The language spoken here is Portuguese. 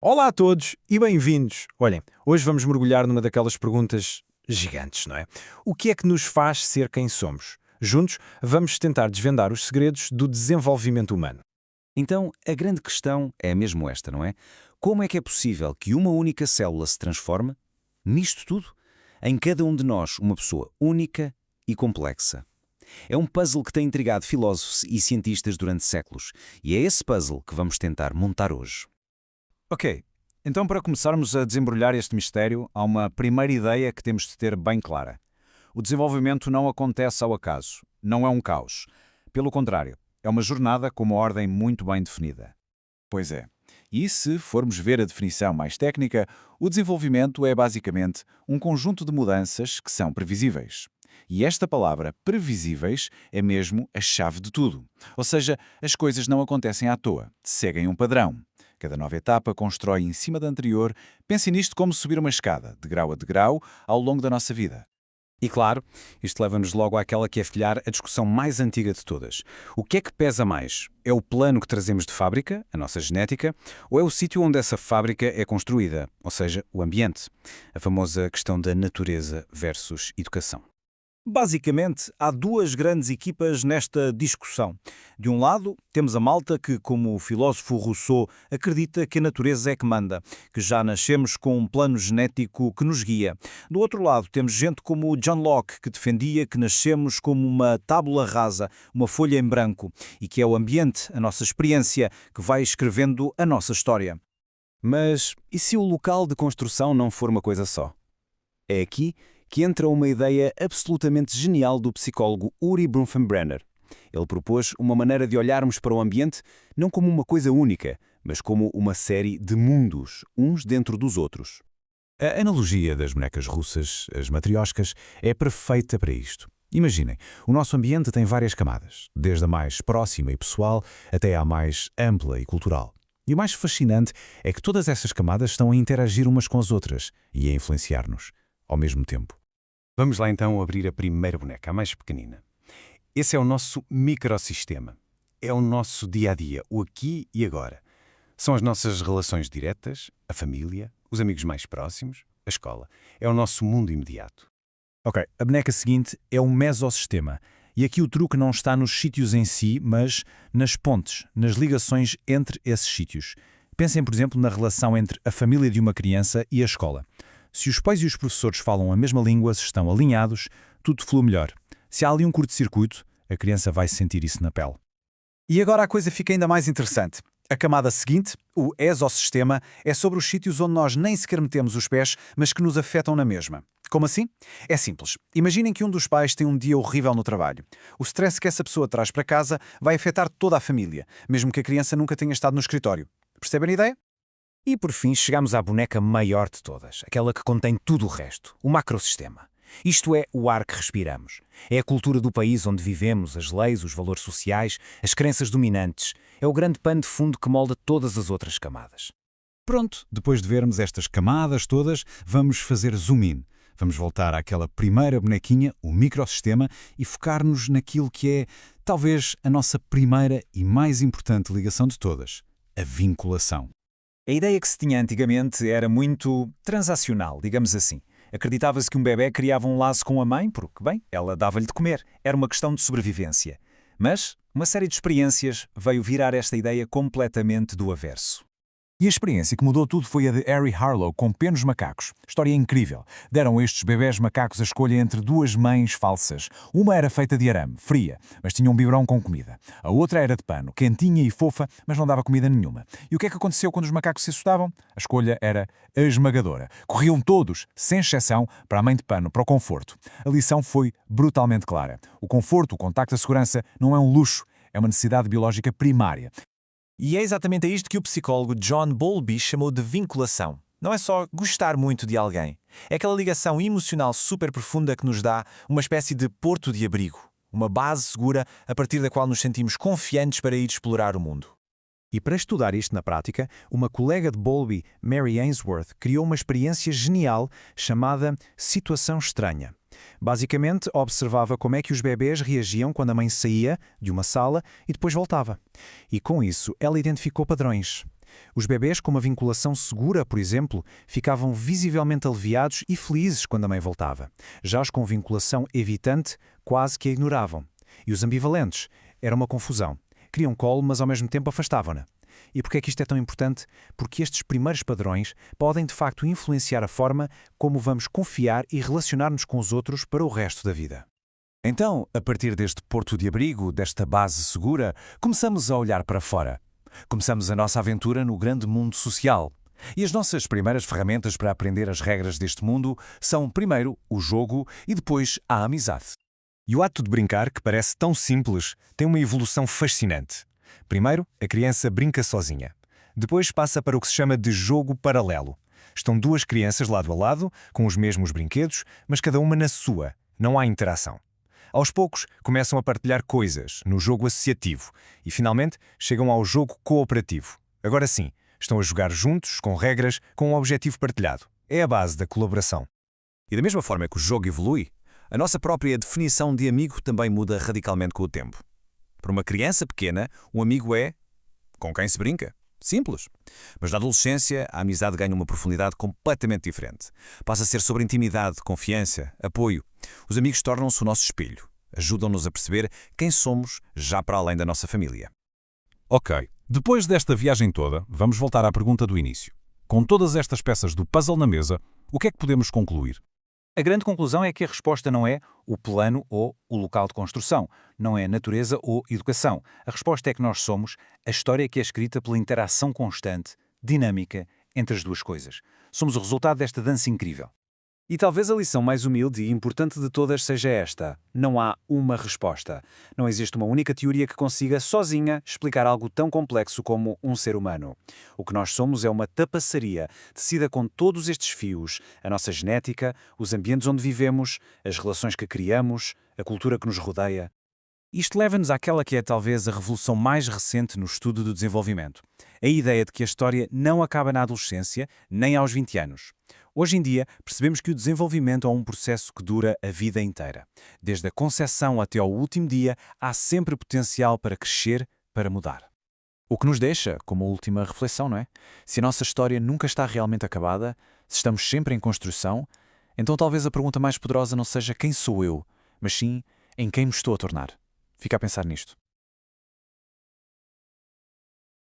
Olá a todos e bem-vindos. Olhem, hoje vamos mergulhar numa daquelas perguntas gigantes, não é? O que é que nos faz ser quem somos? Juntos, vamos tentar desvendar os segredos do desenvolvimento humano. Então, a grande questão é mesmo esta, não é? Como é que é possível que uma única célula se transforme nisto tudo? Em cada um de nós, uma pessoa única e complexa. É um puzzle que tem intrigado filósofos e cientistas durante séculos, e é esse puzzle que vamos tentar montar hoje. Ok, então para começarmos a desembrulhar este mistério, há uma primeira ideia que temos de ter bem clara. O desenvolvimento não acontece ao acaso, não é um caos. Pelo contrário, é uma jornada com uma ordem muito bem definida. Pois é. E se formos ver a definição mais técnica, o desenvolvimento é basicamente um conjunto de mudanças que são previsíveis. E esta palavra, previsíveis, é mesmo a chave de tudo. Ou seja, as coisas não acontecem à toa, seguem um padrão. Cada nova etapa constrói em cima da anterior. Pense nisto como subir uma escada, de grau a degrau, ao longo da nossa vida. E claro, isto leva-nos logo àquela que é, se calhar, a discussão mais antiga de todas. O que é que pesa mais? É o plano que trazemos de fábrica, a nossa genética, ou é o sítio onde essa fábrica é construída, ou seja, o ambiente? A famosa questão da natureza versus educação. Basicamente, há duas grandes equipas nesta discussão. De um lado, temos a malta que, como o filósofo Rousseau, acredita que a natureza é que manda, que já nascemos com um plano genético que nos guia. Do outro lado, temos gente como o John Locke, que defendia que nascemos como uma tábula rasa, uma folha em branco, e que é o ambiente, a nossa experiência, que vai escrevendo a nossa história. Mas e se o local de construção não for uma coisa só? É aqui que entra uma ideia absolutamente genial do psicólogo Uri Bronfenbrenner. Ele propôs uma maneira de olharmos para o ambiente não como uma coisa única, mas como uma série de mundos, uns dentro dos outros. A analogia das bonecas russas, as matrioscas, é perfeita para isto. Imaginem, o nosso ambiente tem várias camadas, desde a mais próxima e pessoal até à mais ampla e cultural. E o mais fascinante é que todas essas camadas estão a interagir umas com as outras e a influenciar-nos ao mesmo tempo. Vamos lá então abrir a primeira boneca, a mais pequenina. Esse é o nosso microsistema. É o nosso dia-a-dia, o aqui e agora. São as nossas relações diretas, a família, os amigos mais próximos, a escola. É o nosso mundo imediato. Ok, a boneca seguinte é um mesossistema. E aqui o truque não está nos sítios em si, mas nas pontes, nas ligações entre esses sítios. Pensem, por exemplo, na relação entre a família de uma criança e a escola. Se os pais e os professores falam a mesma língua, se estão alinhados, tudo flui melhor. Se há ali um curto-circuito, a criança vai sentir isso na pele. E agora a coisa fica ainda mais interessante. A camada seguinte, o exossistema, é sobre os sítios onde nós nem sequer metemos os pés, mas que nos afetam na mesma. Como assim? É simples. Imaginem que um dos pais tem um dia horrível no trabalho. O stress que essa pessoa traz para casa vai afetar toda a família, mesmo que a criança nunca tenha estado no escritório. Percebem a ideia? E por fim chegamos à boneca maior de todas, aquela que contém tudo o resto, o macrosistema. Isto é o ar que respiramos. É a cultura do país onde vivemos, as leis, os valores sociais, as crenças dominantes. É o grande pano de fundo que molda todas as outras camadas. Pronto, depois de vermos estas camadas todas, vamos fazer zoom in. Vamos voltar àquela primeira bonequinha, o microsistema, e focar-nos naquilo que é, talvez, a nossa primeira e mais importante ligação de todas, a vinculação. A ideia que se tinha antigamente era muito transacional, digamos assim. Acreditava-se que um bebê criava um laço com a mãe porque, bem, ela dava-lhe de comer. Era uma questão de sobrevivência. Mas uma série de experiências veio virar esta ideia completamente do avesso. E a experiência que mudou tudo foi a de Harry Harlow com pequenos macacos. História incrível. Deram estes bebés macacos a escolha entre duas mães falsas. Uma era feita de arame, fria, mas tinha um biberão com comida. A outra era de pano, quentinha e fofa, mas não dava comida nenhuma. E o que é que aconteceu quando os macacos se assustavam? A escolha era esmagadora. Corriam todos, sem exceção, para a mãe de pano, para o conforto. A lição foi brutalmente clara. O conforto, o contacto, a segurança não é um luxo, é uma necessidade biológica primária. E é exatamente a isto que o psicólogo John Bowlby chamou de vinculação. Não é só gostar muito de alguém. É aquela ligação emocional super profunda que nos dá uma espécie de porto de abrigo. Uma base segura a partir da qual nos sentimos confiantes para ir explorar o mundo. E para estudar isto na prática, uma colega de Bowlby, Mary Ainsworth, criou uma experiência genial chamada situação estranha. Basicamente, observava como é que os bebés reagiam quando a mãe saía de uma sala e depois voltava. E com isso, ela identificou padrões. Os bebés com uma vinculação segura, por exemplo, ficavam visivelmente aliviados e felizes quando a mãe voltava. Já os com vinculação evitante quase que a ignoravam. E os ambivalentes era uma confusão. Queriam colo, mas ao mesmo tempo afastavam-na. E por que é que isto é tão importante? Porque estes primeiros padrões podem de facto influenciar a forma como vamos confiar e relacionar-nos com os outros para o resto da vida. Então, a partir deste porto de abrigo, desta base segura, começamos a olhar para fora. Começamos a nossa aventura no grande mundo social. E as nossas primeiras ferramentas para aprender as regras deste mundo são, primeiro, o jogo e depois a amizade. E o ato de brincar, que parece tão simples, tem uma evolução fascinante. Primeiro, a criança brinca sozinha. Depois passa para o que se chama de jogo paralelo. Estão duas crianças lado a lado, com os mesmos brinquedos, mas cada uma na sua. Não há interação. Aos poucos, começam a partilhar coisas, no jogo associativo, e finalmente chegam ao jogo cooperativo. Agora sim, estão a jogar juntos, com regras, com um objetivo partilhado. É a base da colaboração. E da mesma forma que o jogo evolui, a nossa própria definição de amigo também muda radicalmente com o tempo. Para uma criança pequena, um amigo é com quem se brinca. Simples. Mas na adolescência, a amizade ganha uma profundidade completamente diferente. Passa a ser sobre intimidade, confiança, apoio. Os amigos tornam-se o nosso espelho. Ajudam-nos a perceber quem somos já para além da nossa família. Ok, depois desta viagem toda, vamos voltar à pergunta do início. Com todas estas peças do puzzle na mesa, o que é que podemos concluir? A grande conclusão é que a resposta não é o plano ou o local de construção, não é natureza ou educação. A resposta é que nós somos a história que é escrita pela interação constante, dinâmica, entre as duas coisas. Somos o resultado desta dança incrível. E talvez a lição mais humilde e importante de todas seja esta: não há uma resposta. Não existe uma única teoria que consiga, sozinha, explicar algo tão complexo como um ser humano. O que nós somos é uma tapeçaria, tecida com todos estes fios: a nossa genética, os ambientes onde vivemos, as relações que criamos, a cultura que nos rodeia. Isto leva-nos àquela que é talvez a revolução mais recente no estudo do desenvolvimento. A ideia de que a história não acaba na adolescência, nem aos 20 anos. Hoje em dia, percebemos que o desenvolvimento é um processo que dura a vida inteira. Desde a concepção até ao último dia, há sempre potencial para crescer, para mudar. O que nos deixa, como última reflexão, não é? Se a nossa história nunca está realmente acabada, se estamos sempre em construção, então talvez a pergunta mais poderosa não seja quem sou eu, mas sim em quem me estou a tornar. Fica a pensar nisto.